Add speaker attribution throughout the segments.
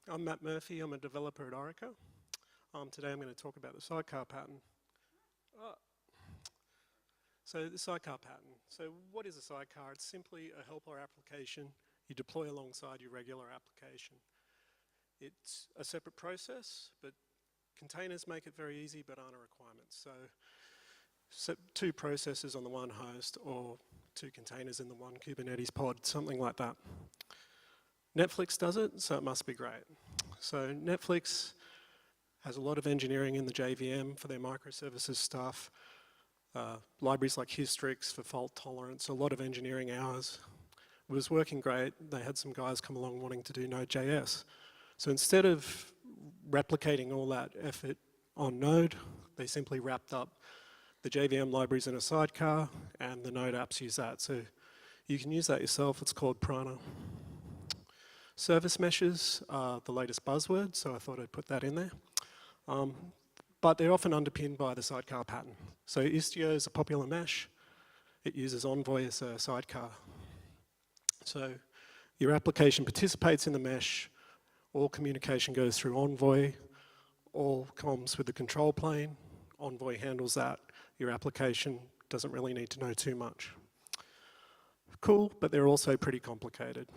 Speaker 1: I'm Matt Murphy, I'm a developer at Orica. Today I'm going to talk about the sidecar pattern. So the sidecar pattern. So what is a sidecar? It's simply a helper application you deploy alongside your regular application. It's a separate process, but containers make it very easy but aren't a requirement. So two processes on the one host or two containers in the one Kubernetes pod, something like that. Netflix does it, so it must be great. So Netflix has a lot of engineering in the JVM for their microservices stuff, libraries like Hystrix for fault tolerance, a lot of engineering hours. It was working great. They had some guys come along wanting to do Node.js. So instead of replicating all that effort on Node, they simply wrapped up the JVM libraries in a sidecar, and the Node apps use that. So you can use that yourself. It's called Prana. Service meshes are the latest buzzword, so I thought I'd put that in there. But they're often underpinned by the sidecar pattern. So Istio is a popular mesh. It uses Envoy as a sidecar. So your application participates in the mesh. All communication goes through Envoy. All comms with the control plane. Envoy handles that. Your application doesn't really need to know too much. Cool, but they're also pretty complicated.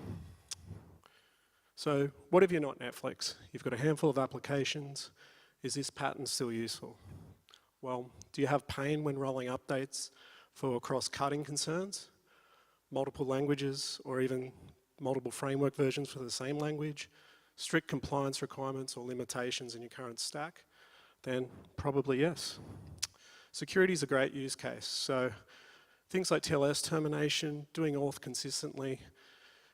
Speaker 1: So what if you're not Netflix? You've got a handful of applications. Is this pattern still useful? Well, do you have pain when rolling updates for cross-cutting concerns? Multiple languages or even multiple framework versions for the same language? Strict compliance requirements or limitations in your current stack? Then probably yes. Security is a great use case. So things like TLS termination, doing auth consistently,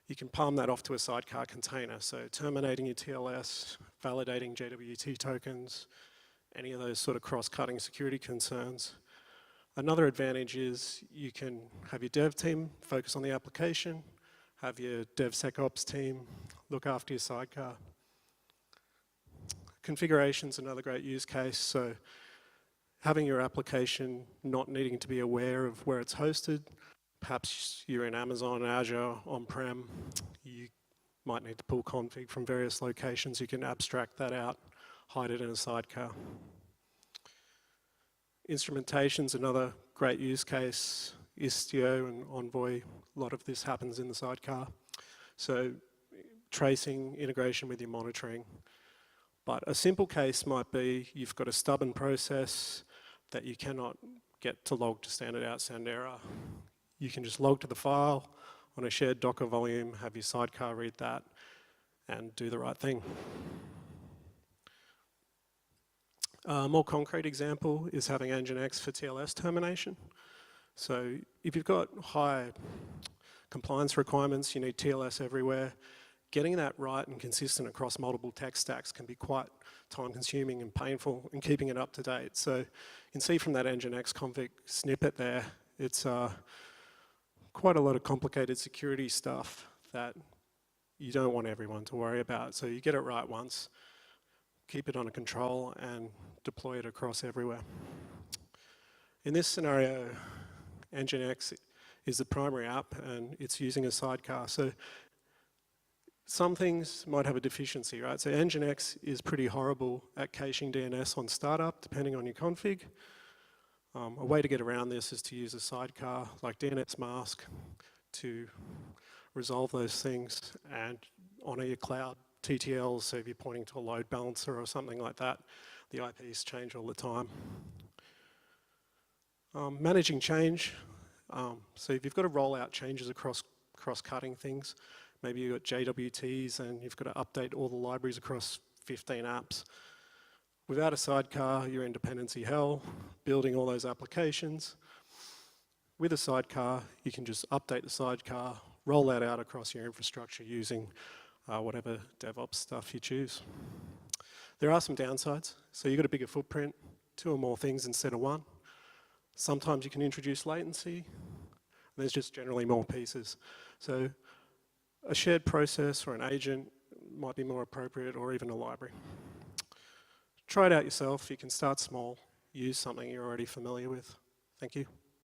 Speaker 1: you can palm that off to a sidecar container. So terminating your TLS, validating JWT tokens, any of those sort of cross-cutting security concerns. Another advantage is you can have your dev team focus on the application, have your DevSecOps team look after your sidecar. Configuration's another great use case. So having your application not needing to be aware of where it's hosted. Perhaps you're in Amazon, Azure, on-prem. You might need to pull config from various locations. You can abstract that out, hide it in a sidecar. Instrumentation's another great use case. Istio and Envoy, a lot of this happens in the sidecar. So tracing, integration with your monitoring. But a simple case might be you've got a stubborn process that you cannot get to log to standard out, send error. You can just log to the file on a shared Docker volume, have your sidecar read that, and do the right thing. A more concrete example is having Nginx for TLS termination. So if you've got high compliance requirements, you need TLS everywhere, getting that right and consistent across multiple tech stacks can be quite time-consuming and painful, and keeping it up to date. So you can see from that Nginx config snippet there, it's quite a lot of complicated security stuff that you don't want everyone to worry about. So you get it right once, keep it under control, and deploy it across everywhere. In this scenario, Nginx is the primary app, and it's using a sidecar. So some things might have a deficiency, right? So Nginx is pretty horrible at caching DNS on startup, depending on your config. A way to get around this is to use a sidecar like DNS mask to resolve those things and honor your cloud TTLs. So if you're pointing to a load balancer or something like that, the IPs change all the time. Managing change. So if you've got to roll out changes across cross-cutting things, maybe you've got JWTs and you've got to update all the libraries across 15 apps. Without a sidecar, you're in dependency hell, building all those applications. With a sidecar, you can just update the sidecar, roll that out across your infrastructure using whatever DevOps stuff you choose. There are some downsides. So you've got a bigger footprint, 2 or more things instead of 1. Sometimes you can introduce latency. There's just generally more pieces. So a shared process or an agent might be more appropriate, or even a library. Try it out yourself. You can start small, use something you're already familiar with. Thank you.